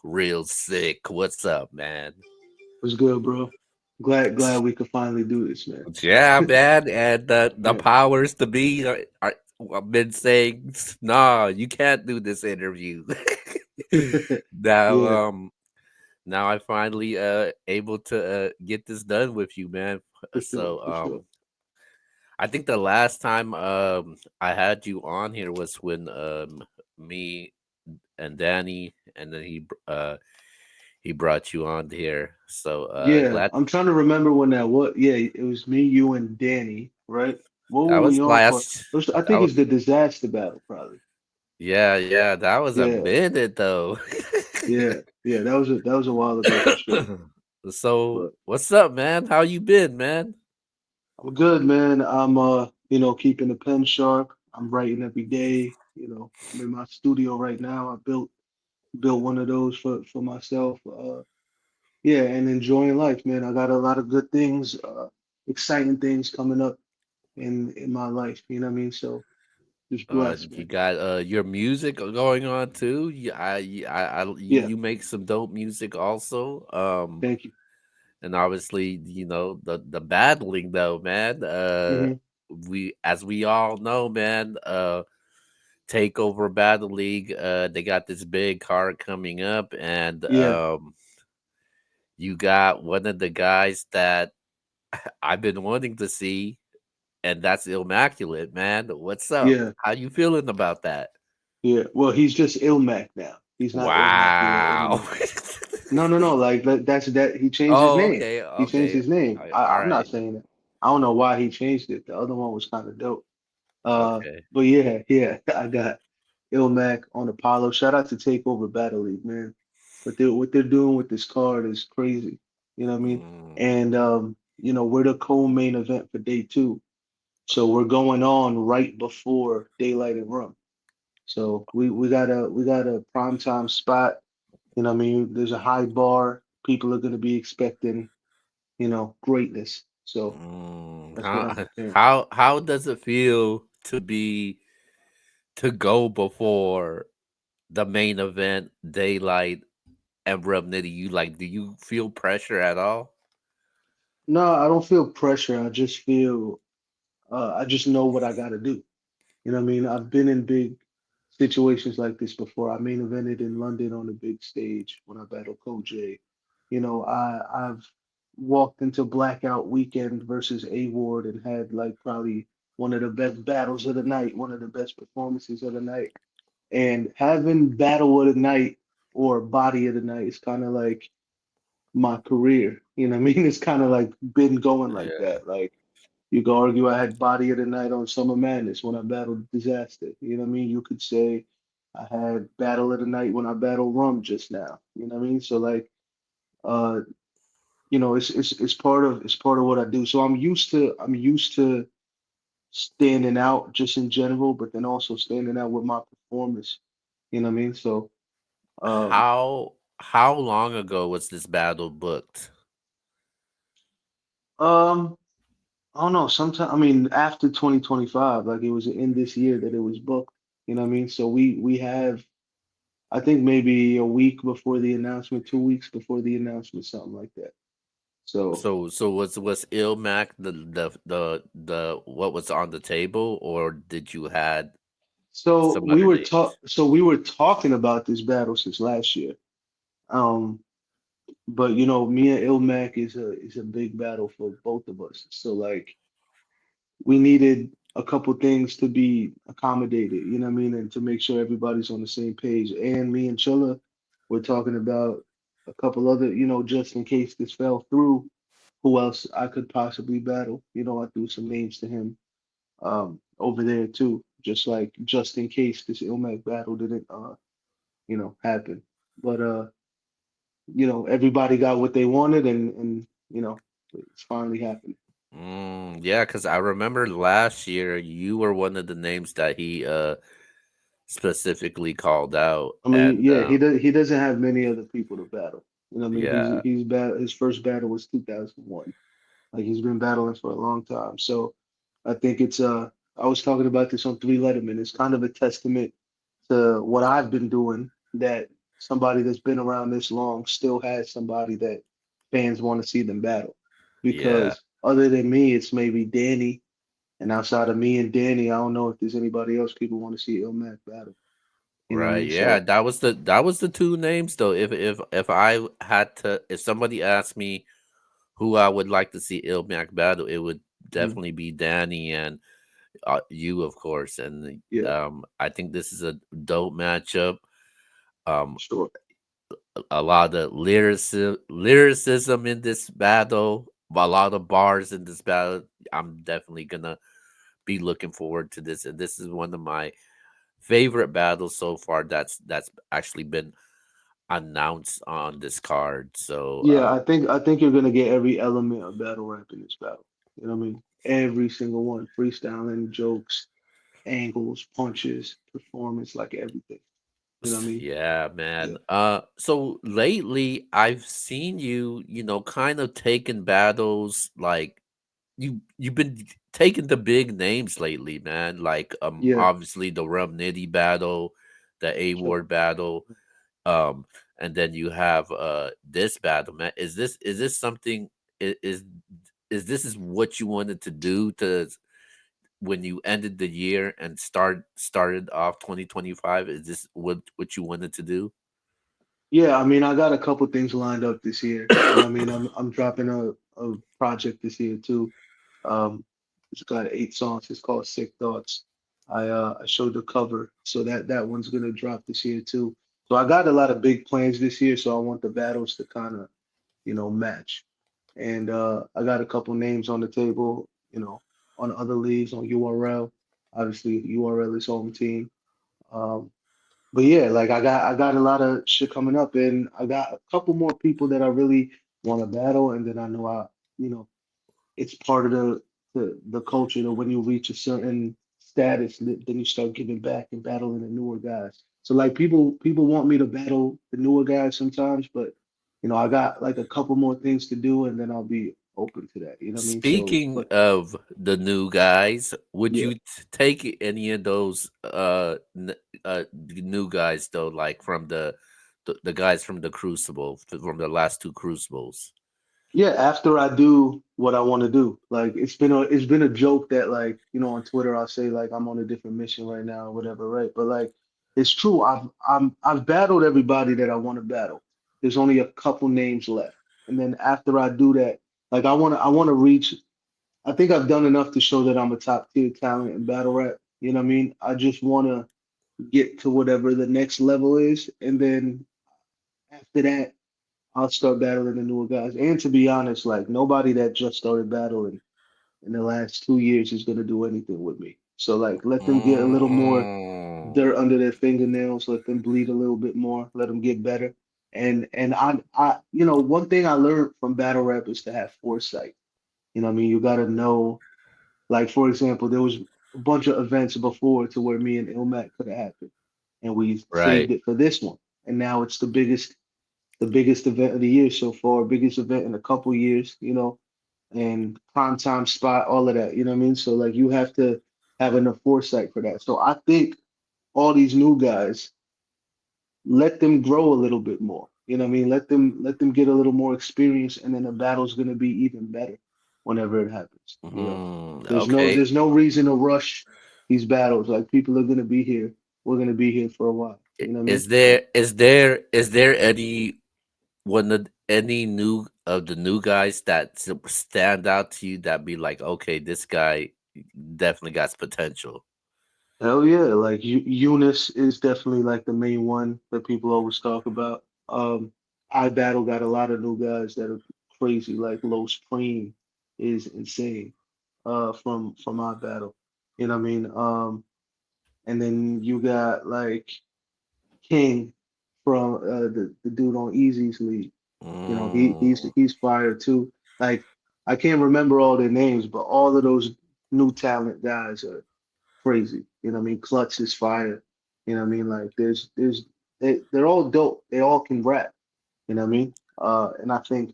Real sick. What's up, man? What's good, bro? Glad we could finally do this, man. Yeah, man. And the Yeah. powers to be I've been saying, nah, you can't do this interview. now, Yeah, now I finally able to get this done with you, man. for sure, So for sure. I think the last time I had you on here was when me and Danny, and then he brought you on here. So Yeah, glad I'm trying to remember when that was. Yeah, it was me, you, and Danny, right? What that were was we on for? last. I That think was, it's the disaster battle, probably. yeah, yeah, that was a Yeah, minute though. yeah. That was a while ago for sure. So But what's up, man? How you been, man? I'm good, man. I'm keeping the pen sharp. I'm writing every day. I'm in my studio right now. I built one of those for myself. Yeah, and enjoying life, man. I got a lot of good things, exciting things coming up in my life. You know what I mean? So just blessed, You man. got your music going on too. Yeah, You make some dope music also. thank you. And obviously, the battling though, man. Hmm. We as we all know, man. Takeover Battle League. They got this big card coming up, and Yeah, you got one of the guys that I've been wanting to see, and that's Immaculate, man. What's up? yeah, How you feeling about that? yeah. Well, he's just Illmac now. He's not Illmaculate Wow. anymore. No, no, no. Like that's that. He changed his Oh, name. okay, He changed okay. his name. All I'm not right. saying that. I don't know why he changed it. The other one was kind of dope. Okay. But yeah, yeah. I got Illmac on Apollo. Shout out to Takeover Battle League, man. What they're doing with this card is crazy. You know what I mean? Mm. And we're the co-main event for day two. So we're going on right before Daylight and Rum. So we got a prime time spot. You know what I mean? There's a high bar. People are gonna be expecting, greatness. So that's what I'm preparing for. How does it feel to be to go before the main event, Daylight and Rub Nitty? You like, do you feel pressure at all? No, I don't feel pressure. I just know what I gotta do. You know what I mean? I've been in big situations like this before. I main evented in London on a big stage when I battled Koj. I've walked into Blackout Weekend versus A Ward and had like probably one of the best battles of the night, one of the best performances of the night. And having battle of the night or body of the night is kind of like my career. You know what I mean? It's kind of like been going like Yeah. that. Like you could argue I had body of the night on Summer Madness when I battled Disaster. You know what I mean? You could say I had battle of the night when I battled Rum just now. You know what I mean? So like uh it's part of what I do. So I'm used to standing out just in general, but then also standing out with my performance. You know what I mean? So um How long ago was this battle booked? um I don't know, sometime I mean after 2025, like it was in this year that it was booked. You know what I mean? So we have I think maybe a week before the announcement, 2 weeks before the announcement, something like that. So, So was Ilmac the what was on the table, or did you had so some we other were names? talk, so we were talking about this battle since last year. Um, but me and Ilmac is a big battle for both of us. So like we needed a couple things to be accommodated, you know what I mean, and to make sure everybody's on the same page. And me and Chilla were talking about a couple other, just in case this fell through, who else I could possibly battle. I threw some names to him over there too, just in case this Ilmac battle didn't happen. But everybody got what they wanted and it's finally happened. Yeah, because I remember last year you were one of the names that he specifically called out, I mean, and yeah, he doesn't have many other people to battle. You know what I mean? yeah, His first battle was 2001. Like he's been battling for a long time. So I think I was talking about this on Three Letterman. It's kind of a testament to what I've been doing that somebody that's been around this long still has somebody that fans want to see them battle. Yeah. Because other than me, it's maybe Danny, and outside of me and Danny, I don't know if there's anybody else people want to see Illmac battle. You know what I Right. mean? Yeah, So that was the two names though. If I had to, if somebody asked me who I would like to see Ilmac battle, it would mm, definitely be Danny and you, of course. And yeah, I think this is a dope matchup. Um, sure. a lot of lyricism in this battle, a lot of bars in this battle. I'm definitely gonna be looking forward to this, and this is one of my favorite battles so far. That's actually been announced on this card. So Yeah, I think you're gonna get every element of battle rap in this battle. You know what I mean? Every single one, freestyling, jokes, angles, punches, performance, like everything. You know what I mean? yeah, Yeah. man. So lately I've seen you, kind of taking battles like you've been taking the big names lately, man. Like Yeah, obviously the Rum Nitty battle, the A sure. Ward battle, um, and then you have this battle, man. Is this something is this is what you wanted to do to when you ended the year and started off 2025? Is this what you wanted to do? Yeah, I mean, I got a couple things lined up this year. You know what I mean? I'm dropping a project this year too. Um, it's got 8 songs. It's called Sick Thoughts. I showed the cover, so that one's gonna drop this year too. So I got a lot of big plans this year, so I want the battles to kind of, match. And I got a couple names on the table, on other leagues on URL. Obviously, URL is home team. Um, but yeah, like I got a lot of shit coming up, and I got a couple more people that I really want to battle, and then I know you know, it's part of the culture that when you reach a certain status, then you start giving back and battling the newer guys. So like people want me to battle the newer guys sometimes, but I got like a couple more things to do, and then I'll be open to that. You know what I mean? So, Speaking but of the new guys, would yeah. you take any of those the new guys though, like from the guys from the Crucible, from the last two Crucibles? Yeah, after I do what I want to do. Like it's been a joke that like, on Twitter I'll say like I'm on a different mission right now or whatever, right? But like it's true. I've battled everybody that I want to battle. There's only a couple names left. And then after I do that, like I want to reach I think I've done enough to show that I'm a top tier talent in battle rap. You know what I mean? I just want to get to whatever the next level is, and then after that I'll start battling the newer guys. And to be honest, like nobody that just started battling in the last 2 years is gonna do anything with me. So like let them get a little more Mm. dirt under their fingernails, let them bleed a little bit more, let them get better. And one thing I learned from battle rap is to have foresight. You know what I mean? You gotta know, like for example, there was a bunch of events before to where me and Ilmac could have happened. And we Right. saved it for this one. And now it's the biggest event of the year so far, biggest event in a couple years, and prime time spot, all of that. You know what I mean? So like you have to have enough foresight for that. So I think all these new guys, let them grow a little bit more. You know what I mean? Let them get a little more experience, and then the battle's gonna be even better whenever it happens. There's no Okay. there's no reason to rush these battles. Like people are gonna be here. We're gonna be here for a while. You know what I mean? Is So. there any one of any new of the new guys that stand out to you that be like, okay, this guy definitely got potential? Hell yeah, like Eunice is definitely like the main one that people always talk about. I Battle got a lot of new guys that are crazy, like Low Supreme is insane. From I Battle, you know what I mean? And then you got like King from the dude on Easy's league. Mm, He's fire too. Like I can't remember all their names, but all of those new talent guys are crazy. You know what I mean? Clutch is fire. You know what I mean? Like they're all dope. They all can rap. You know what I mean? And I think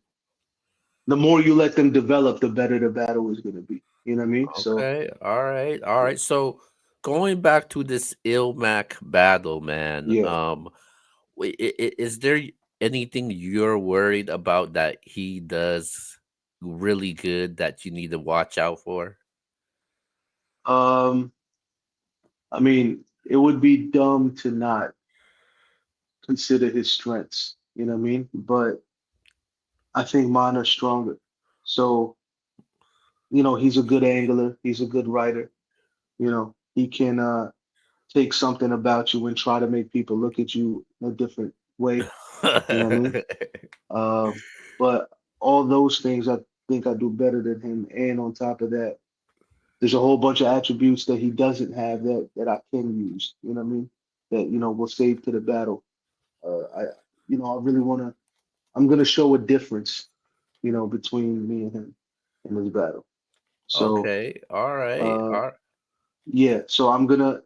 the more you let them develop, the better the battle is gonna be. You know what I mean? So okay, all right, all yeah, right. So going back to this Ilmac battle, man. yeah. Is there anything you're worried about that he does really good that you need to watch out for? Um, I mean, it would be dumb to not consider his strengths, you know what I mean? But I think mine are stronger. So, he's a good angler, he's a good writer, he can take something about you and try to make people look at you in a different way, you know what I mean? Uh, but all those things I think I do better than him. And on top of that, there's a whole bunch of attributes that he doesn't have that I can use, you know what I mean? That, will save to the battle. I really want to, I'm going to show a difference, between me and him in this battle. So, Okay, all right, uh, all right. yeah, so I'm gonna,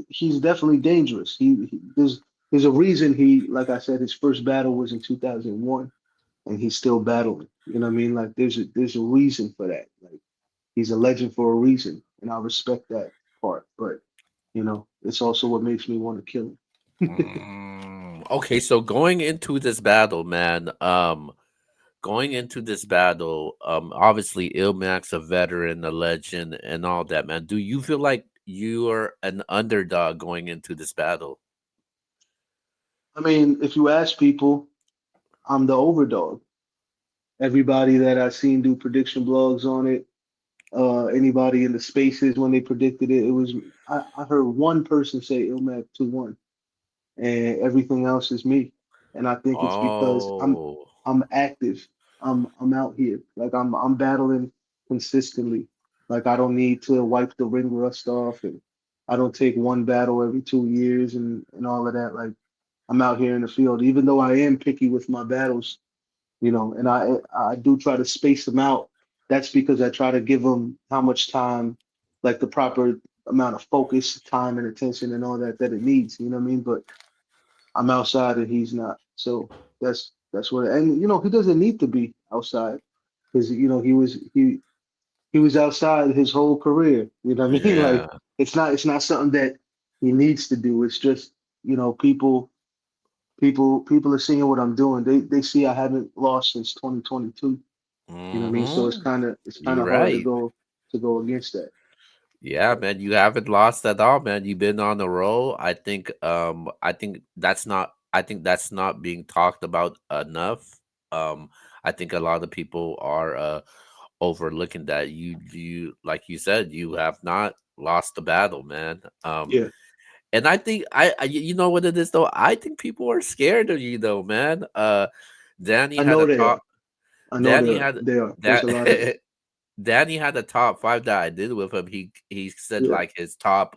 he's definitely dangerous. There's a reason like I said, his first battle was in 2001, and he's still battling. You know what I mean? Like there's a reason for that. Like he's a legend for a reason, and I respect that part. But it's also what makes me want to kill him. Okay, so going into this battle, man, going into this battle, obviously Ilmac's a veteran, a legend, and all that, man. Do you feel like you are an underdog going into this battle? I mean, if you ask people, I'm the overdog. Everybody that I've seen do prediction blogs on it, anybody in the spaces when they predicted it, I heard one person say Ilmac 2-1, and everything else is me. And I think it's because Oh. I'm active. I'm out here. Like I'm battling consistently. Like I don't need to wipe the ring rust off, and I don't take one battle every 2 years and all of that. Like I'm out here in the field, even though I am picky with my battles, and I do try to space them out. That's because I try to give them how much time, like the proper amount of focus, time, and attention, and all that it needs. You know what I mean? But I'm outside and he's not, so that's what. And he doesn't need to be outside because he was outside his whole career. You know what I mean? Yeah. Like it's not something that he needs to do. It's just people are seeing what I'm doing. They see I haven't lost since 2022. You know what I mean? So it's Mm-hmm. kind of it's kind You're of hard to right. go against that. Yeah, But man, you haven't lost at all, man. You've been on the roll. I think that's not being talked about enough. Um I think a lot of people are overlooking that. You like you said, you have not lost the battle, man. yeah, And I think you know what it is though? I think people are scared of you though, man. Danny I had know a they top are. I know Danny had they are. There's that a lot of them. Danny had a top five that I did with him. He said Yeah, like his top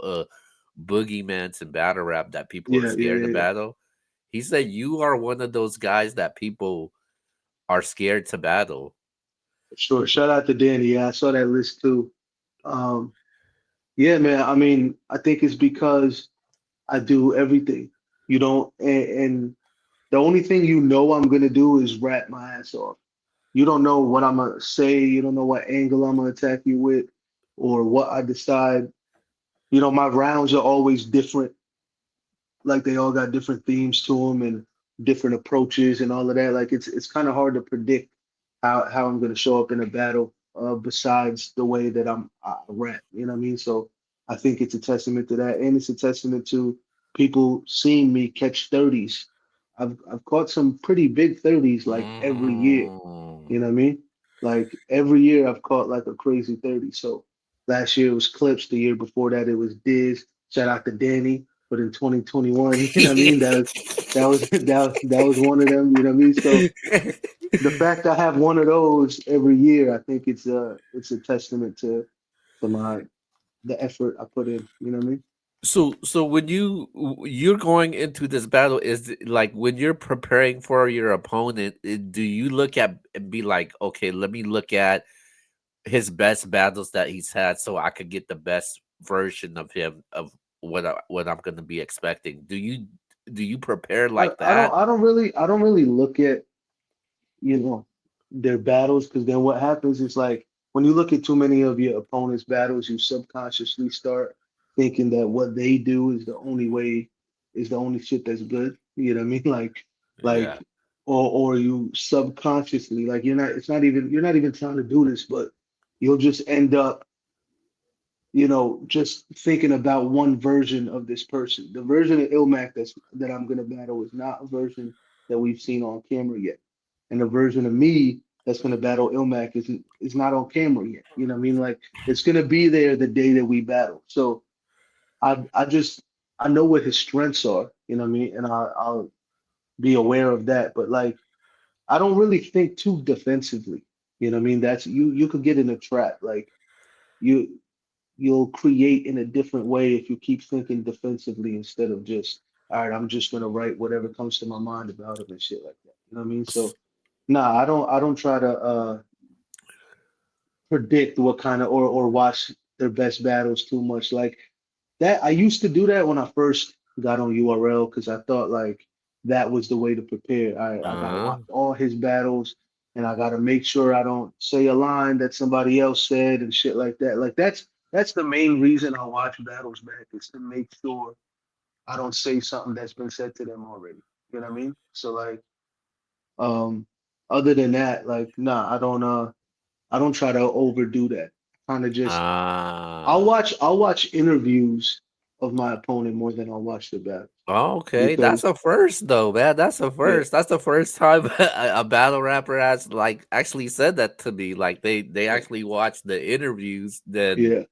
boogeymans and battle rap that people are yeah, yeah, scared to yeah, yeah. battle. He said you are one of those guys that people are scared to battle. Sure. Shout out to Danny. Yeah, I saw that list too. Um, yeah, man. I mean, I think it's because I do everything. You don't, and the only thing I'm gonna do is rap my ass off. You don't know what I'm gonna say. You don't know what angle I'm gonna attack you with, or what I decide. My rounds are always different. Like they all got different themes to them and different approaches and all of that. Like it's kind of hard to predict how I'm going to show up in a battle. Besides the way that I rap, you know what I mean? So I think it's a testament to that, and it's a testament to people seeing me catch 30s. I've caught some pretty big 30s like every year. Mm. You know what I mean? Like every year I've caught like a crazy 30. So last year it was Clips. The year before that it was Diz. Shout out to Danny. But in 2021, you know what I mean? That was one of them. You know what I mean? So the fact I have one of those every year, I think it's a testament to my the effort I put in. You know what I mean? So when you're going into this battle, like when you're preparing for your opponent, do you look at and be like, okay, let me look at his best battles that he's had so I could get the best version of him of what I'm going to be expecting. Do you prepare I, like I don't that? I don't really look at you know their battles because then what happens is like when you look at too many of your opponent's battles, you subconsciously start thinking that what they do is the only shit that's good. You know what I mean? Yeah. Like, or you subconsciously, like it's not even, you're not even trying to do this, but you'll just end up, just thinking about one version of this person. The version of Ilmac that I'm gonna battle is not a version that we've seen on camera yet. And the version of me that's gonna battle Ilmac is not on camera yet. You know what I mean? Like it's gonna be there the day that we battle. So I know what his strengths are, you know what I mean? And I'll be aware of that. But like I don't really think too defensively. You know what I mean? That's you could get in a trap. Like you you'll create in a different way if you keep thinking defensively instead of just, all right, I'm just gonna write whatever comes to my mind about him and shit like that. You know what I mean? So nah, I don't try to predict what kind of or watch their best battles too much. Like that I used to do that when I first got on URL because I thought like that was the way to prepare. I gotta Uh-huh. watch all his battles and I gotta make sure I don't say a line that somebody else said and shit like that. Like that's the main reason I watch battles back is to make sure I don't say something that's been said to them already. You know what I mean? So like um other than that, like nah, I don't try to overdo that. Kind of just Ah. I'll watch interviews of my opponent more than I'll watch the battle Okay, that's because a first though, man. That's a yeah, first. That's the first time a battle rapper has like actually said that to me. Like they yeah, actually watched the interviews, then yeah.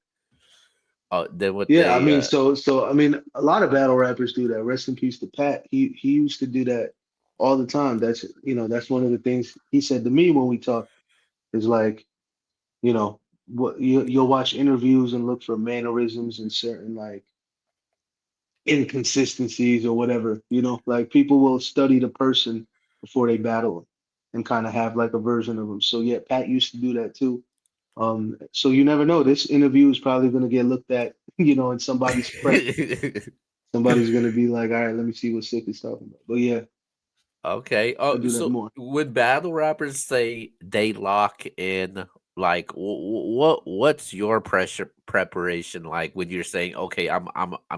then what Yeah, I they mean, so I mean, a lot of battle rappers do that. Rest in peace to Pat. He used to do that all the time. That's one of the things he said to me when we talked is like, what you'll watch interviews and look for mannerisms and certain like inconsistencies or whatever, like people will study the person before they battle and kind of have like a version of them. So yeah, Pat used to do that too. So you never know. This interview is probably going to get looked at, in somebody's prep. Somebody's going to be like, all right, let me see what Sick is talking about. But yeah, Okay. I Oh, do that so more. would battle rappers say they lock in like what's your pressure preparation like when you're saying, "Okay, I'm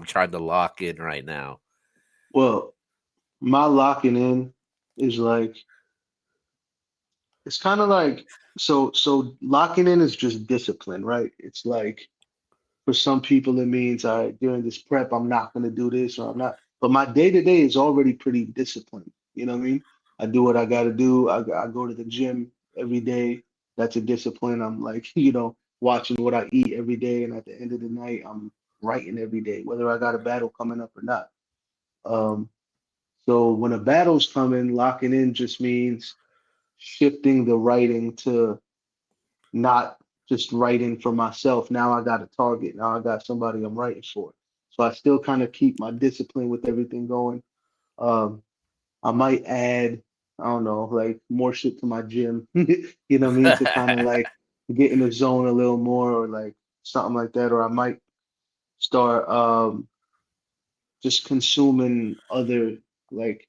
trying to lock in right now." Well, my locking in is like, it's kind of like, so locking in is just discipline, right? It's like, for some people, it means, all right, during this prep, I'm not going to do this or I'm not. But my day to day is already pretty disciplined. You know what I mean? I do what I got to do. I go to the gym every day. That's a discipline. I'm like, watching what I eat every day. And at the end of the night, I'm writing every day, whether I got a battle coming up or not. Um, so when a battle's coming, locking in just means shifting the writing to not just writing for myself. Now I got a target. Now I got somebody I'm writing for. So I still kind of keep my discipline with everything going. Um, I might add, I don't know, like more shit to my gym, you know what I mean, to kind of like get in the zone a little more or like something like that. Or I might start just consuming other like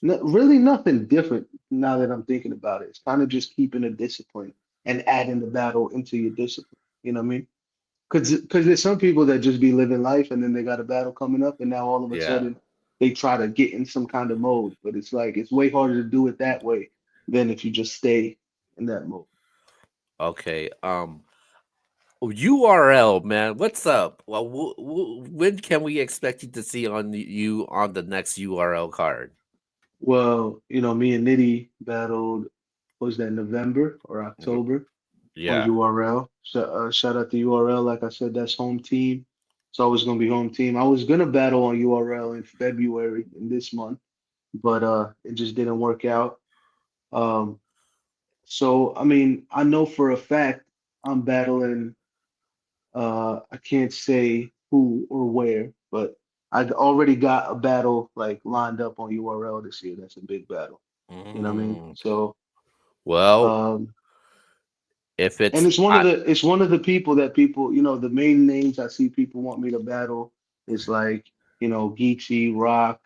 no, really nothing different now that I'm thinking about it. It's kind of just keeping a discipline and adding the battle into your discipline. You know what I mean? Because there's some people that just be living life and then they got a battle coming up and now all of a Yeah. sudden they try to get in some kind of mode. But it's like it's way harder to do it that way than if you just stay in that mode. Okay. URL, man. What's up? Well, when can we expect you to see you on the next URL card? Well, me and Nitty battled, was that November or Mhm. October on Yeah. URL? So, shout out to URL. Like I said, that's home team. It's always gonna be home team. I was gonna battle on URL in February in this month, but it just didn't work out. Um, so I mean, I know for a fact I'm battling. I can't say who or where, but I already got a battle like lined up on URL this year. That's a big battle. You know what I mean? Mm. So, Well, um, if and it's I it's one of the people that people, the main names I see people want me to battle is like, Geechee, Rock,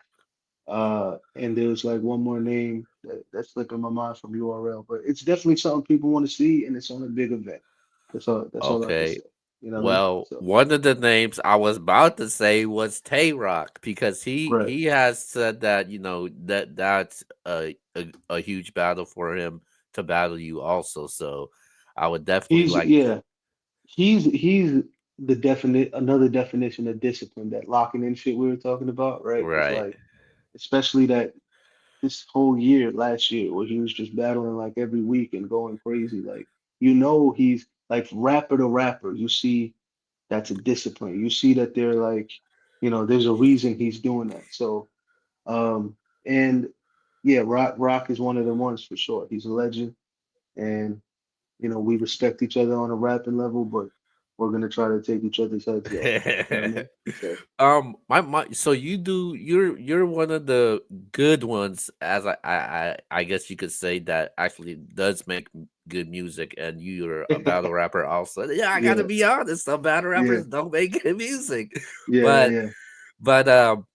and there's like one more name that's slipping my mind from URL, but it's definitely something people want to see, and it's on a big event. That's all I can okay. say. You know what I mean? Well, So one of the names I was about to say was Tay Rock because he right. he has said that that's a huge battle for him to battle you also. So I would definitely He's like yeah. He's the definite another definition of discipline, that locking in shit we were talking about, right? It's right. like especially that this whole year, last year, where he was just battling like every week and going crazy. Like, he's like rapper to rapper. You see that's a discipline. You see that they're like, there's a reason he's doing that. So, and yeah, Rock is one of the ones for sure. He's a legend, and we respect each other on a rapping level, but we're gonna try to take each other's heads off. You know what I mean? So My so you're one of the good ones, as I guess you could say, that actually does make good music, and you're a battle rapper also. Yeah, I gotta yeah, be honest, some battle yeah, rappers don't make good music, yeah, but yeah. but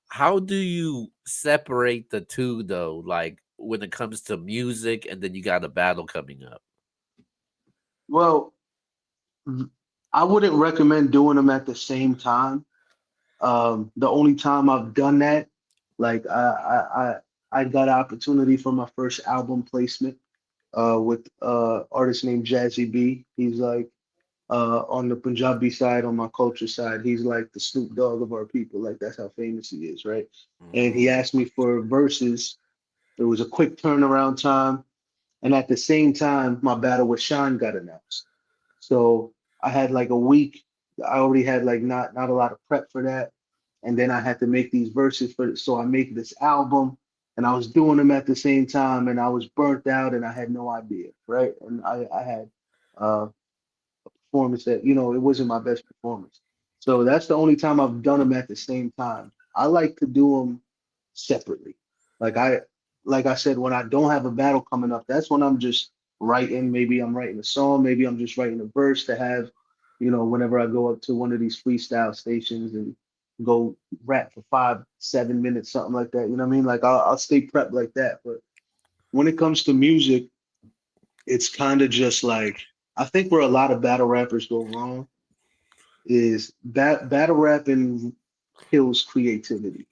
how do you separate the two though? Like when it comes to music, and then you got a battle coming up. Well, I wouldn't recommend doing them at the same time. The only time I've done that, like I got an opportunity for my first album placement with artist named Jazzy B. He's like on the Punjabi side, on my culture side, he's like the Snoop Dogg of our people. Like that's how famous he is, right? And he Mm. asked me for verses. It was a quick turnaround time, and at the same time, my battle with Sean got announced. So I had like a week. I already had like not a lot of prep for that, and then I had to make these verses for it. So I made this album, and I was doing them at the same time, and I was burnt out, and I had no idea, right? And I had uh, performance that it wasn't my best performance. So that's the only time I've done them at the same time. I like to do them separately. Like I like I said, when I don't have a battle coming up, that's when I'm just writing. Maybe I'm writing a song, maybe I'm just writing a verse to have, whenever I go up to one of these freestyle stations and go rap for 5, 7 minutes, something like that. You know what I mean? Like I'll stay prepped like that. But when it comes to music, it's kind of just like I think where a lot of battle rappers go wrong is battle rapping kills creativity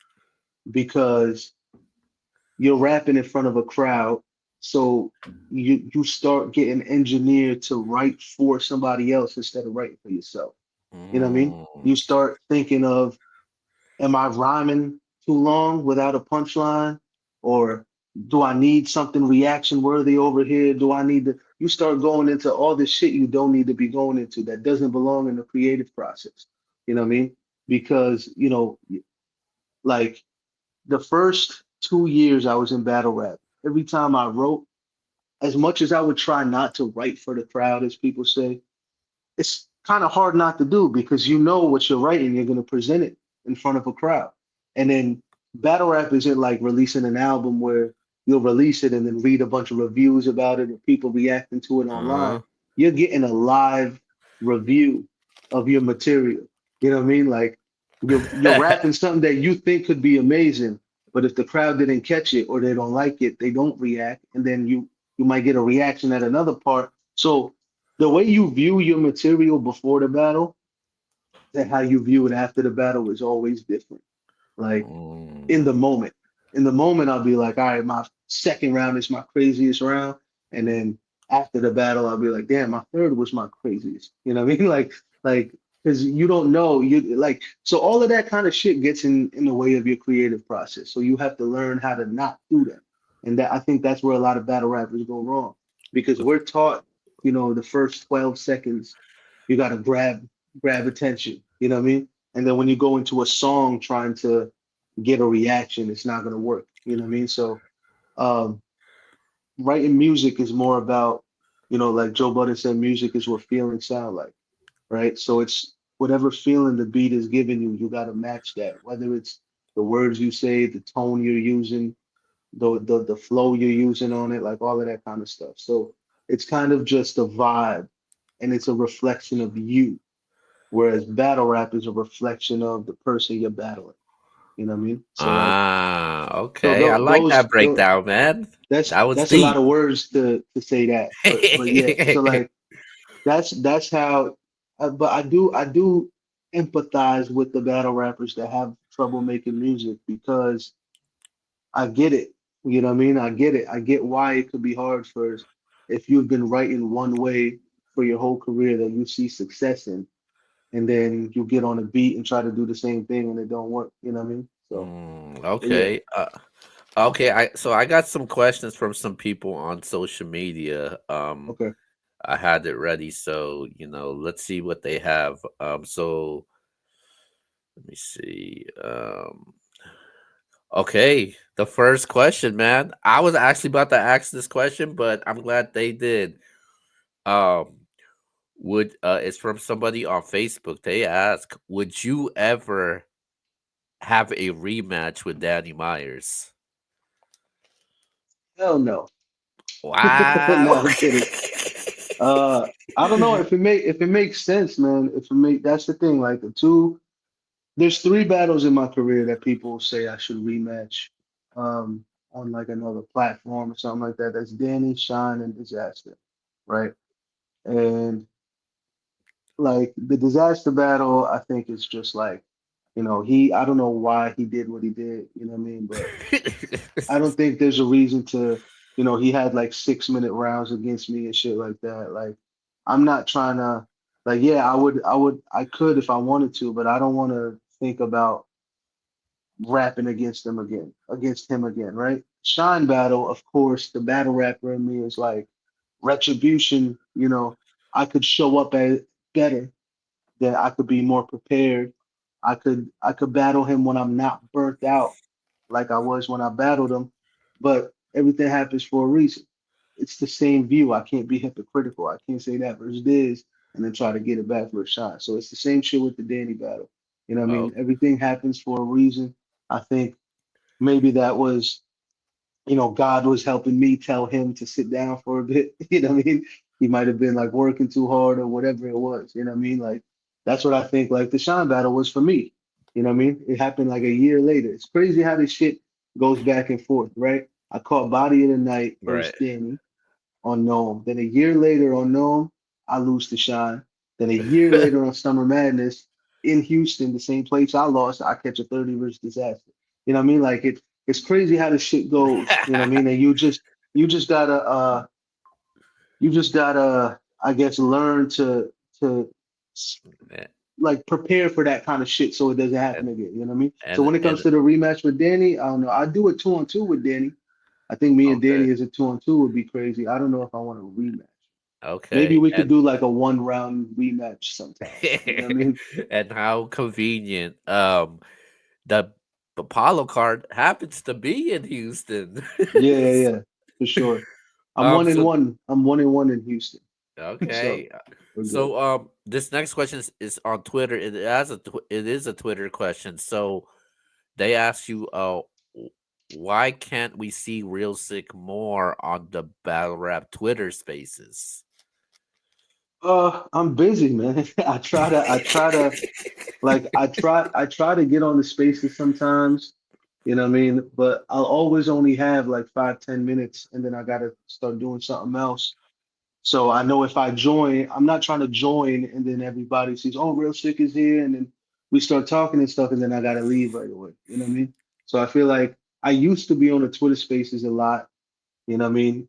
because you're rapping in front of a crowd, so you start getting engineered to write for somebody else instead of writing for yourself. You know what I mean? Mm. You start thinking of, am I rhyming too long without a punchline? Or do I need something reaction worthy over here? Do I need to? You start going into all this shit you don't need to be going into that doesn't belong in the creative process. You know what I mean? Because, like the first 2 years I was in battle rap, every time I wrote, as much as I would try not to write for the crowd, as people say, it's kind of hard not to do because you know what you're writing, you're going to present it in front of a crowd. And then battle rap isn't like releasing an album where you'll release it and then read a bunch of reviews about it or people reacting to it online. Uh-huh. You're getting a live review of your material. You know what I mean? Like you're rapping something that you think could be amazing, but if the crowd didn't catch it or they don't like it, they don't react, and then you might get a reaction at another part. So the way you view your material before the battle and how you view it after the battle is always different. Like in the Mm. moment, in the moment, I'll be like, all right, my second round is my craziest round. And then after the battle, I'll be like, damn, my third was my craziest. You know what I mean? Like, because you don't know, you like, so all of that kind of shit gets in the way of your creative process. So you have to learn how to not do that. And that I think that's where a lot of battle rappers go wrong because we're taught, the first 12 seconds, you got to grab attention. You know what I mean? And then when you go into a song trying to get a reaction, it's not going to work. You know what I mean? So, um, writing music is more about, like Joe Budden said, music is what feelings sound like, right? So it's whatever feeling the beat is giving you, you got to match that, whether it's the words you say, the tone you're using, the flow you're using on it, like all of that kind of stuff. So it's kind of just a vibe and it's a reflection of you, whereas battle rap is a reflection of the person you're battling. You know what I mean? So like, so Okay. I like that breakdown, man. That was that's a lot deep. of words to say that, but yeah. So like that's how. but I do empathize with the battle rappers that have trouble making music because I get it. You know what I mean? I get it. I get why it could be hard for if you've been writing one way for your whole career that you see success in, and then you get on a beat and try to do the same thing and it don't work. You know what I mean? So yeah. Okay. Okay. I got some questions from some people on social media. Okay. I had it ready, so let's see what they have. So let me see. Okay, the first question, man. I was actually about to ask this question, but I'm glad they did. Um, would it's from somebody on Facebook. They ask, would you ever have a rematch with Danny Myers? Hell no. No, Wow. I'm kidding. Uh, I don't know if it makes sense, man. If it make That's the thing. Like there's three battles in my career that people say I should rematch, um, on like another platform or something like that. That's Danny, Shine, and Disaster, right? And like the Disaster battle, I think it's just like, I don't know why he did what he did, you know what I mean? But I don't think there's a reason to, he had like 6 minute rounds against me and shit like that. Like, I'm not trying to, like, yeah, I could if I wanted to, but I don't want to think about rapping against him again, right? Shine battle, of course, the battle rapper in me is like retribution, I could show up as better, that I could be more prepared. I could battle him when I'm not burnt out like I was when I battled him. But everything happens for a reason. It's the same view. I can't be hypocritical. I can't say that versus this and then try to get it back for a shot. So it's the same shit with the Danny battle. You know what I Oh, mean? Everything happens for a reason. I think maybe that was, God was helping me tell him to sit down for a bit. You know what I mean? He might have been like working too hard or whatever it was. You know what I mean? Like that's what I think like the Shine battle was for me. You know what I mean? It happened like a year later. It's crazy how this shit goes back and forth, right? I caught Body of the Night versus right. Danny on Gnome. Then a year later on Gnome, I lose to Shine. Then a year later on Summer Madness in Houston, the same place I lost, I catch a 30 versus Disaster. You know what I mean? Like it's crazy how this shit goes. You know what I mean? And you just gotta I guess learn to s- and like prepare for that kind of shit so it doesn't and happen again. You know what I mean? So and, when it comes and to the rematch with Danny, I don't know. I do a 2-on-2 with Danny. I think me and okay, Danny as a 2-on-2 would be crazy. I don't know if I want a rematch. Maybe okay, we could do like a 1 round rematch sometime. You know what I mean? and how convenient. The Apollo card happens to be in Houston. Yeah, yeah, yeah, for sure. I'm one and So one. I'm 1-1 in Houston, so okay. we're good. So this next question is on Twitter. It is a Twitter question. So they ask you why can't we see Real Sick more on the Battle Rap Twitter Spaces? I'm busy, man. I try to like I try to get on the spaces sometimes, you know what I mean? But I'll always only have like 5, 10 minutes and then I gotta start doing something else. So I know if I join, I'm not trying to join and then everybody sees, oh, Real Sick is here, and then we start talking and stuff, and then I gotta leave right away. You know what I mean? So I feel like I used to be on the Twitter spaces a lot, you know what I mean?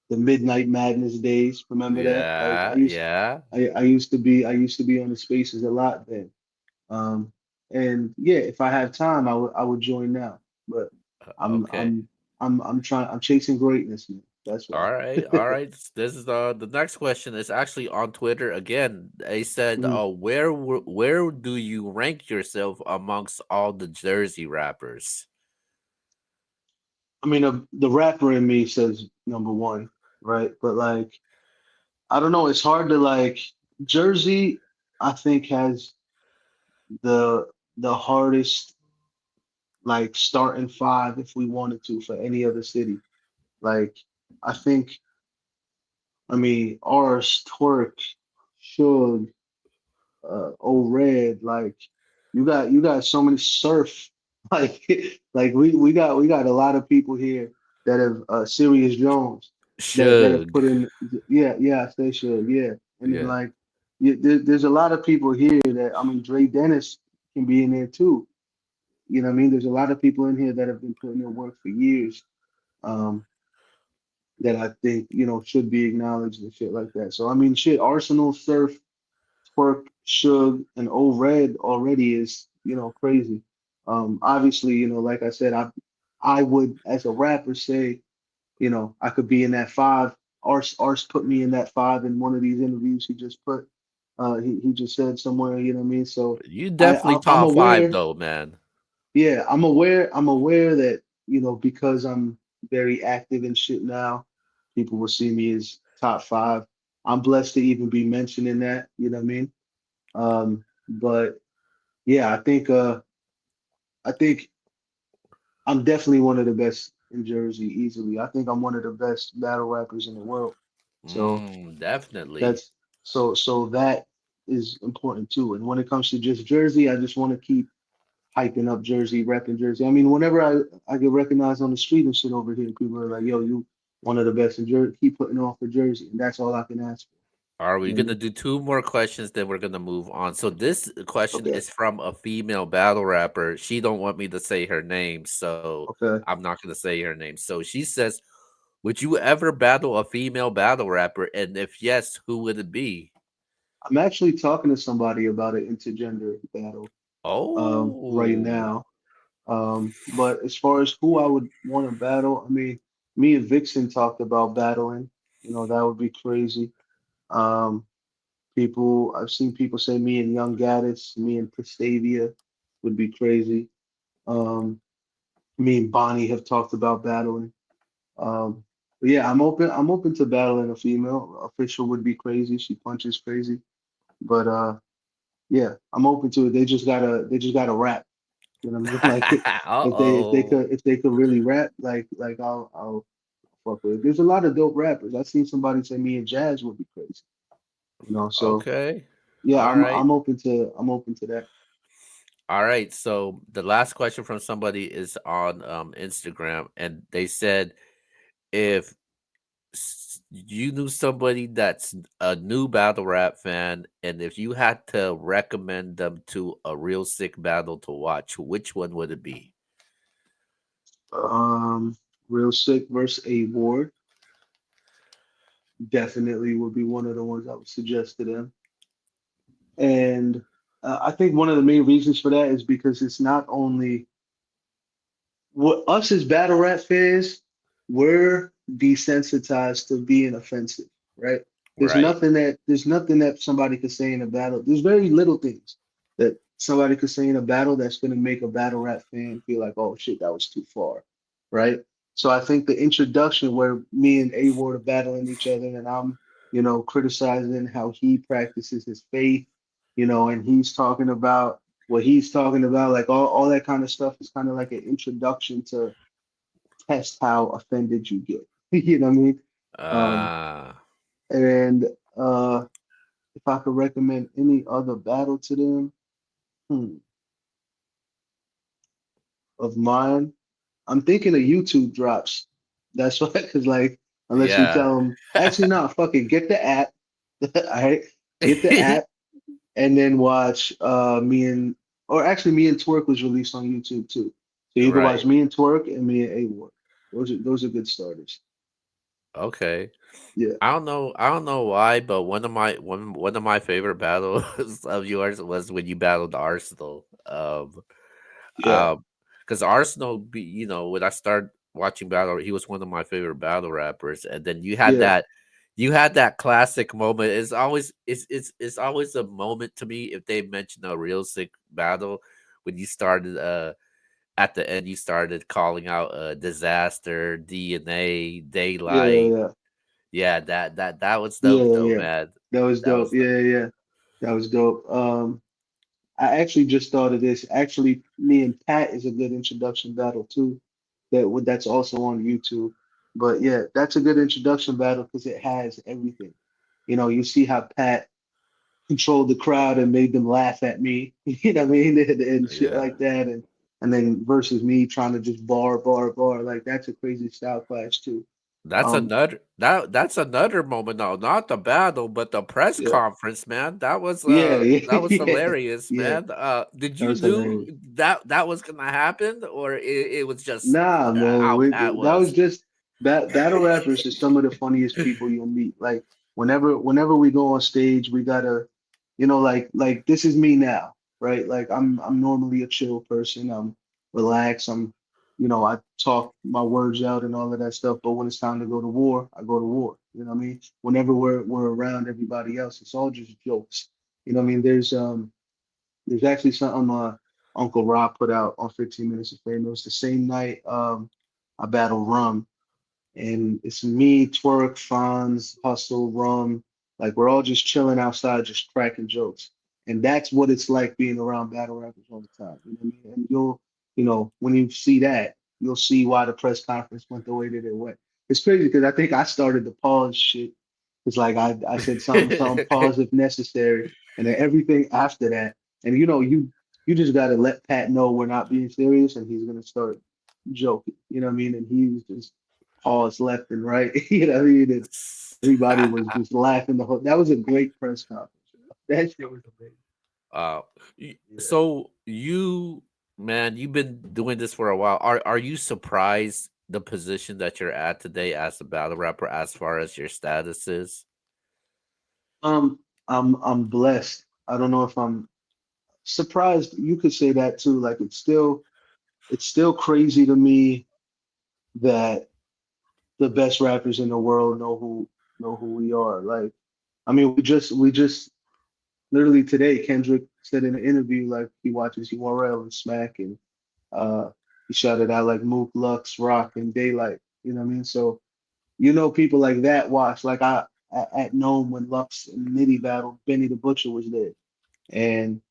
The Midnight Madness days, remember that? Like Yeah, yeah. I used to be on the spaces a lot then. Um, and yeah, if I have time, I would join now. But I'm Okay. I'm I'm chasing greatness, man. That's why. All right, all right. This is the next question is actually on Twitter again. They said, Mhm. where do you rank yourself amongst all the Jersey rappers?" I mean, the rapper in me says number one, right? But like, I don't know. It's hard to like Jersey. I think has the the hardest like starting five if we wanted to for any other city. Like, I think. I mean, ours, Twerk, Suge, Old Red, like you got so many surf, like like we got a lot of people here that have Serious Jones that have Suge. put in, yeah, yeah, they should, yeah, and then Yeah. like there's a lot of people here that, I mean, Dre Dennis can be in there too. You know what I mean? There's a lot of people in here that have been putting in work for years, um, that I think, should be acknowledged and shit like that. So I mean, shit, Arsenal, Surf, Twerk, Suge, and Old Red already is, crazy. Obviously, like I said, I would, as a rapper, say, I could be in that five. Ars put me in that five in one of these interviews he just put. He just said somewhere, you know what I mean? So You I, definitely I I'm top five aware, though, man. yeah, I'm aware that, because I'm very active and shit now, people will see me as top five. I'm blessed to even be mentioning that, you know what I mean? But yeah, I think I'm definitely one of the best in Jersey easily. I think I'm one of the best battle rappers in the world. So Definitely. that's so that is important too. And when it comes to just Jersey, I just want to keep hyping up Jersey, repping Jersey. I mean, whenever I get recognized on the street and shit over here, people are like, "Yo, you one of the best in Jersey. Keep putting on for Jersey," and that's all I can ask for. Are You we know what I gonna mean? do two more questions? Then we're gonna move on. So this question Okay, is from a female battle rapper. She don't want me to say her name, so okay. I'm not gonna say her name. So she says, "Would you ever battle a female battle rapper? And if yes, who would it be?" I'm actually talking to somebody about an intergender battle right Oh, now. But as far as who I would want to battle, I mean, me and Vixen talked about battling. That would be crazy. Um, I've seen people say me and Young Gaddis, me and Prestavia would be crazy. Um, Me and Bonnie have talked about battling. But yeah, I'm open. I'm open to battling a female. Official would be crazy. She punches crazy. But yeah, I'm open to it. They just gotta rap. You know what I mean? Like uh-oh. if they could really rap, like I'll fuck with it. There's a lot of dope rappers. I seen somebody say me and Jazz would be crazy. So Okay. yeah, All I'm right. I'm open to that. All right. So the last question from somebody is on Instagram, and they said, if you knew somebody that's a new battle rap fan, and if you had to recommend them to a real sick battle to watch, which one would it be? Um, Real Sick versus A Ward definitely would be one of the ones I would suggest to them. And I think one of the main reasons for that is because it's not only what us as battle rap fans, we're desensitized to being offensive, right? Right. There's nothing that somebody could say in a battle. There's very little things that somebody could say in a battle that's gonna make a battle rap fan feel like, oh shit, that was too far, right? So I think the introduction where me and A Ward are battling each other and I'm, criticizing how he practices his faith, and he's talking about what he's talking about, like all that kind of stuff is kind of like an introduction to test how offended you get. You know what I mean? Um, Ah, and if I could recommend any other battle to them, hmm, of mine, I'm thinking of YouTube drops. That's why, because like, unless we yeah. tell them, actually, no, fuck it, get the app. All right, get the app and then watch or actually me and Twerk was released on YouTube too. So you can watch Right. me and Twerk and me and A Ward. Those are good starters. Okay. Yeah, I don't know why, but one of my favorite battles of yours was when you battled Arsenal. yeah, Um, because Arsenal, when I started watching battle, he was one of my favorite battle rappers, and then yeah, you had that classic moment. It's always a moment to me if they mention a real sick battle when you started at the end you started calling out disaster, DNA, yeah, daylight. yeah, Yeah, that was dope yeah, though, yeah. man. That was That dope. was dope. Yeah, yeah, yeah. That was dope. I actually just thought of this. Actually, me and Pat is a good introduction battle too. That's also on YouTube. But yeah, that's a good introduction battle because it has everything. You see how Pat controlled the crowd and made them laugh at me, you know what I mean, and shit Yeah. like that, and then versus me trying to just bar, bar, bar. Like that's a crazy style clash too. Um, that's another moment. No, not the battle, but the press yeah, conference, man. yeah, That yeah, was yeah, hilarious, yeah. man. Did That you was knew hilarious. that was gonna happen, or it was just Nah, man, how Pat that was was? just battle rappers are some of the funniest people you'll meet. Like whenever we go on stage, we gotta, like this is me now, right? Like I'm normally a chill person. I'm relaxed. I talk my words out and all of that stuff. But when it's time to go to war, I go to war. You know what I mean? Whenever we're around everybody else, it's all just jokes. You know what I mean? There's actually something Uncle Rob put out on 15 Minutes of Fame. It was the same night I battled Rum, and it's me, Twerk, Fonz, Hustle, Rum. Like we're all just chilling outside, just cracking jokes, and that's what it's like being around battle rappers all the time. You know what I mean? And when you see that, you'll see why the press conference went the way that it went. It's crazy because I think I started the pause shit. It's like I said something, pause if necessary, and then everything after that. And you just gotta let Pat know we're not being serious, and he's gonna start joking. You know what I mean? And he was just pause left and right. You know what I mean? And everybody was just laughing the whole. That was a great press conference. That shit was amazing. uh, Yeah. so you, man, you've been doing this for a while. Are you surprised the position that you're at today as a battle rapper, as far as your status is? I'm blessed. I don't know if I'm surprised. You could say that too. Like it's still crazy to me that the best rappers in the world know who we are. Like, I mean, we just literally today, Kendrick said in an interview like he watches URL and Smack, and uh he shouted out like Mook, Lux, Rock, and Daylight. You know what I mean? So people like that watch. Like at Nome when Lux and Nitty battled, Benny the Butcher was there. And,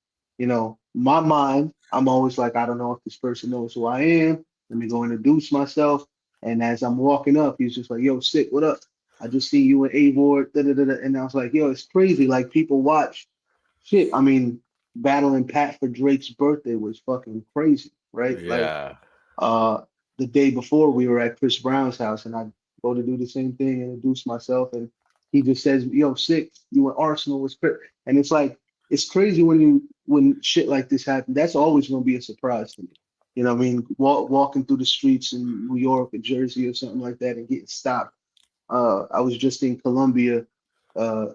my mind, I'm always like, I don't know if this person knows who I am. Let me go introduce myself. And as I'm walking up, he's just like, yo, Sick, what up? I just see you and Avor, da da da da. And I was like, yo, it's crazy. Like people watch shit. I mean, battling Pat for Drake's birthday was fucking crazy, right? Like Yeah. uh the day before we were at Chris Brown's house and I go to do the same thing, introduce myself, and he just says, yo, Sick, you and Arsenal was crazy. And it's like it's crazy when shit like this happens. That's always gonna be a surprise to me. You know what I mean? Walking through the streets in New York or Jersey or something like that and getting stopped. I was just in Colombia uh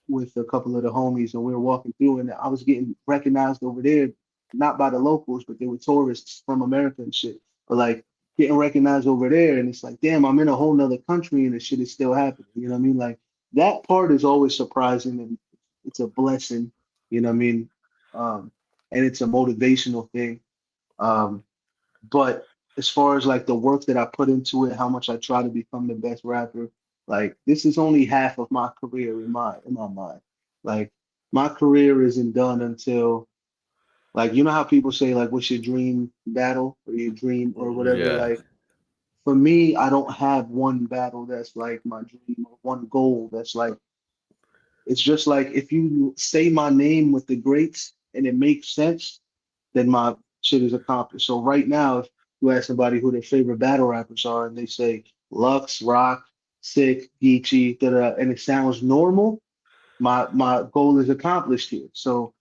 with a couple of the homies, and we were walking through, and I was getting recognized over there, not by the locals, but they were tourists from America and shit. But like getting recognized over there, and it's like, damn, I'm in a whole nother country, and the shit is still happening. You know what I mean? Like that part is always surprising, and it's a blessing. You know what I mean? Um, and it's a motivational thing. Um, but as far as like the work that I put into it, how much I try to become the best rapper, like this is only half of my career in my mind. Like my career isn't done until like how people say like what's your dream battle or your dream or whatever. Yeah. Like for me, I don't have one battle that's like my dream or one goal that's like it's just like if you say my name with the greats and it makes sense, then my shit is accomplished. So right now, if you ask somebody who their favorite battle rappers are, and they say Lux, Rock, Sick, Geechee, da da, and it sounds normal, my goal is accomplished here. So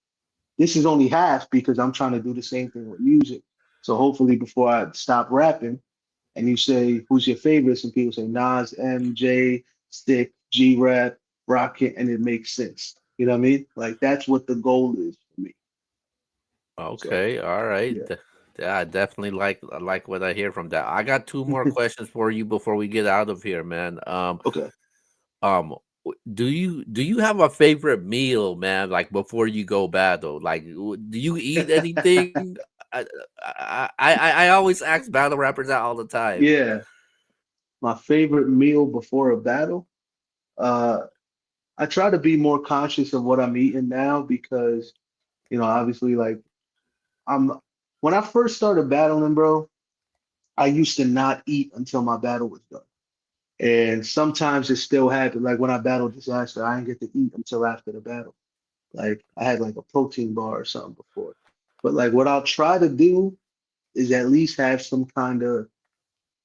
this is only half because I'm trying to do the same thing with music. So hopefully, before I stop rapping, and you say who's your favorites, and people say Nas, MJ, Stick, G Rap, Rocket, and it makes sense. You know what I mean? Like that's what the goal is for me. So Okay. All right. yeah. Yeah, I definitely like what I hear from that. I got two more questions for you before we get out of here, man. Okay. Do you have a favorite meal, man? Like before you go battle, like do you eat anything? I always ask battle rappers that all the time. Yeah, my favorite meal before a battle. Uh, I try to be more conscious of what I'm eating now because, obviously, like I'm when I first started battling, bro, I used to not eat until my battle was done. And sometimes it still happened. Like when I battled Disaster, I didn't get to eat until after the battle. Like I had like a protein bar or something before. But like what I'll try to do is at least have some kind of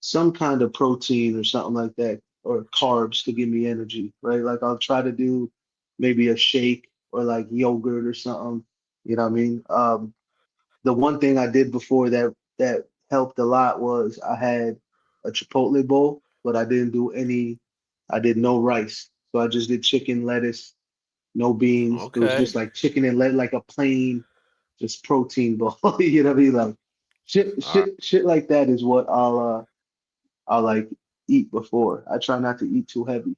some kind of protein or something like that, or carbs to give me energy, right? Like I'll try to do maybe a shake or like yogurt or something. You know what I mean? The one thing I did before that helped a lot was I had a Chipotle bowl, but I did no rice. So I just did chicken, lettuce, no beans. It was Okay. just like chicken and lettuce, like a plain, just protein bowl. You know what I mean? Like All shit like that is what I'll like eat before. I try not to eat too heavy.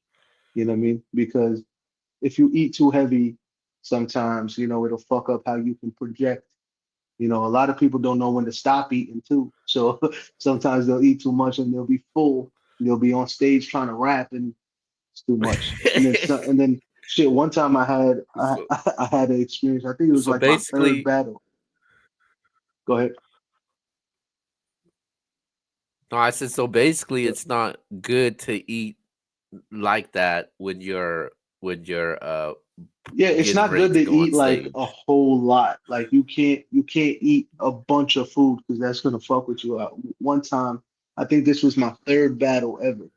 You know what I mean? Because if you eat too heavy, sometimes, it'll fuck up how you can project. A lot of people don't know when to stop eating too. So sometimes they'll eat too much and they'll be full. They'll be on stage trying to rap and it's too much. And then shit, one time so, I had an experience. I think it was so like my third basically, battle. Go ahead. no, I said so basically it's not good to eat like that when you're Yeah, it's getting not ready good to to go on eat like a stage. whole lot. Like you can't eat a bunch of food because that's gonna fuck with you out. One time, I think this was my third battle ever.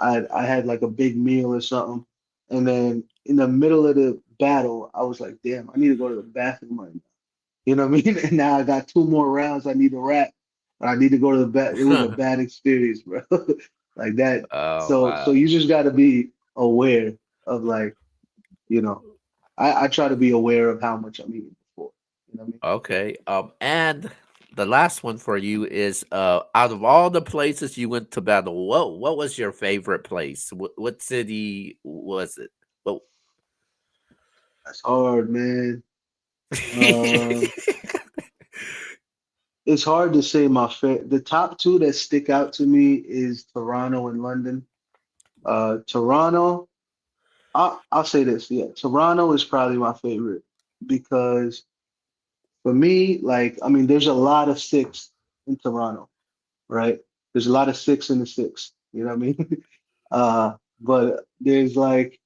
I had like a big meal or something, and then in the middle of the battle, I was like, damn, I need to go to the bathroom right now. You know what I mean? And now I got two more rounds I need to wrap, but I need to go to the bath. It was a bad experience, bro. Like that. Oh So wow. you just got to be aware of like, you know, I try to be aware of how much I'm eating before. You know what I mean? Okay. And the last one for you is out of all the places you went to battle, what was your favorite place? What city was it? Well, That's hard, man. Uh, it's hard to say my the top two that stick out to me is Toronto and London. Toronto, I'll say this, yeah, Toronto is probably my favorite because for me, like, I mean, there's a lot of six in Toronto, right? There's a lot of six in the six, you know what I mean? But there's like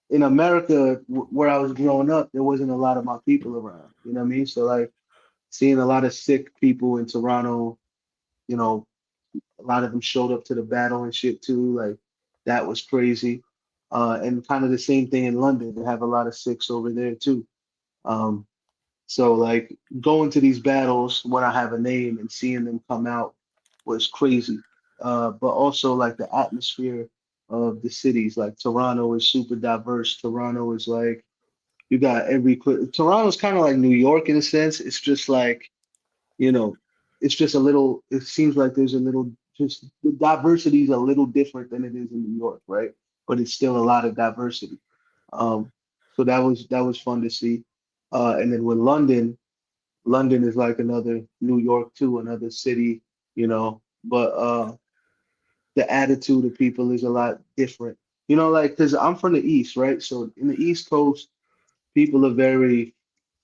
in America where I was growing up, there wasn't a lot of my people around, you know what I mean? So like seeing a lot of sick people in Toronto, you know, a lot of them showed up to the battle and shit too. Like that was crazy. And kind of the same thing in London. They have a lot of six over there too. Um, so like going to these battles when I have a name and seeing them come out was crazy. But also like the atmosphere of the cities. Like Toronto is super diverse. Toronto is like you got Toronto's kind of like New York in a sense. It's just like you know, it's just a little, it seems like there's a little, just the diversity is a little different than it is in New York, right? But it's still a lot of diversity. Um, so that was fun to see. And then with London, London is like another New York too, another city, but the attitude of people is a lot different. Like because I'm from the East, right? So in the East Coast, people are very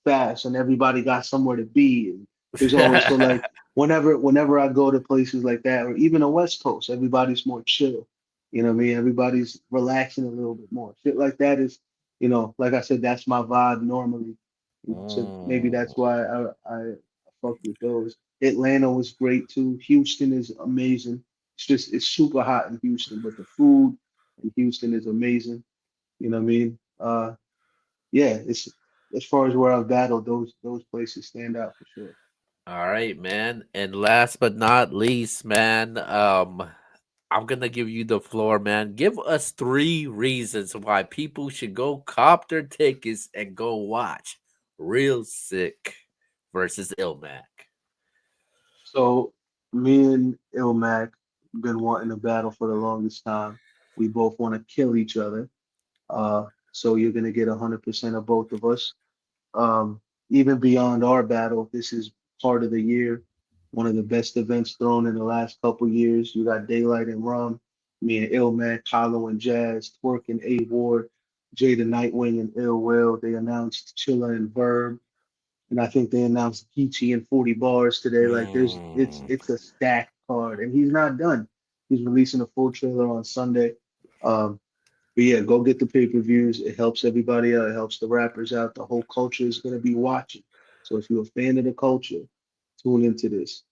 fast and everybody got somewhere to be and there's always so like whenever I go to places like that or even the West Coast, everybody's more chill. You know what I mean? Everybody's relaxing a little bit more. Shit like that is, like I said, that's my vibe normally. So maybe mm, that's why I fuck with those. Atlanta was great too. Houston is amazing. It's super hot in Houston, but the food in Houston is amazing. You know what I mean? Yeah, it's as far as where I've battled, those places stand out for sure. all right, man. And last but not least, man, I'm gonna give you the floor, man. Give us three reasons why people should go cop their tickets and go watch Real Sick versus Ilmac. So me and Ilmac been wanting to battle for the longest time. We both want to kill each other. So you're gonna get 100% of both of us. Even beyond our battle, this is part of the year, one of the best events thrown in the last couple years. You got Daylight and Rum, me and Illmac, Hollow and Jazz, Twerk and A Ward, Jay the Nightwing and Ill Will. They announced Chilla and Verb, and I think they announced Geechee and 40 bars today. Like there's Mm. it's a stacked card, and he's not done. He's releasing a full trailer on Sunday. Um, but yeah, go get the pay-per-views. It helps everybody out. It helps the rappers out. The whole culture is going to be watching. So if you're a fan of the culture, tune into this.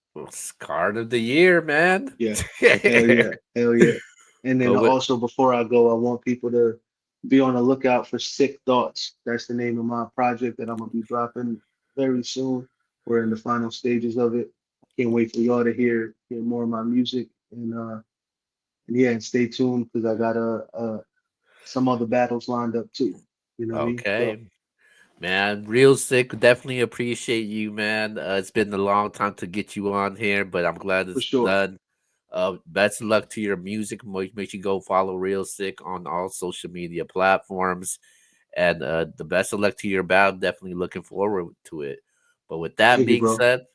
Card of the year, man. Yeah, hell yeah, hell yeah. And then Go with also before I go, I want people to be on the lookout for Sick Thoughts. That's the name of my project that I'm gonna be dropping very soon. We're in the final stages of it. I can't wait for y'all to hear more of my music and yeah, and stay tuned because I got some other battles lined up too. You know what I mean? So okay. Man, real sick. Definitely appreciate you, man. It's been a long time to get you on here, but I'm glad for it's sure. done. Best of luck to your music. Make sure you go follow Real Sick on all social media platforms. And the best of luck to your battle. Definitely looking forward to it. But with that Thank you, being bro. said,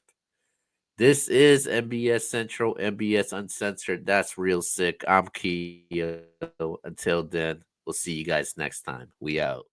this is MBS Central, MBS Uncensored. That's Real Sick. I'm Keo. Until then, we'll see you guys next time. We out.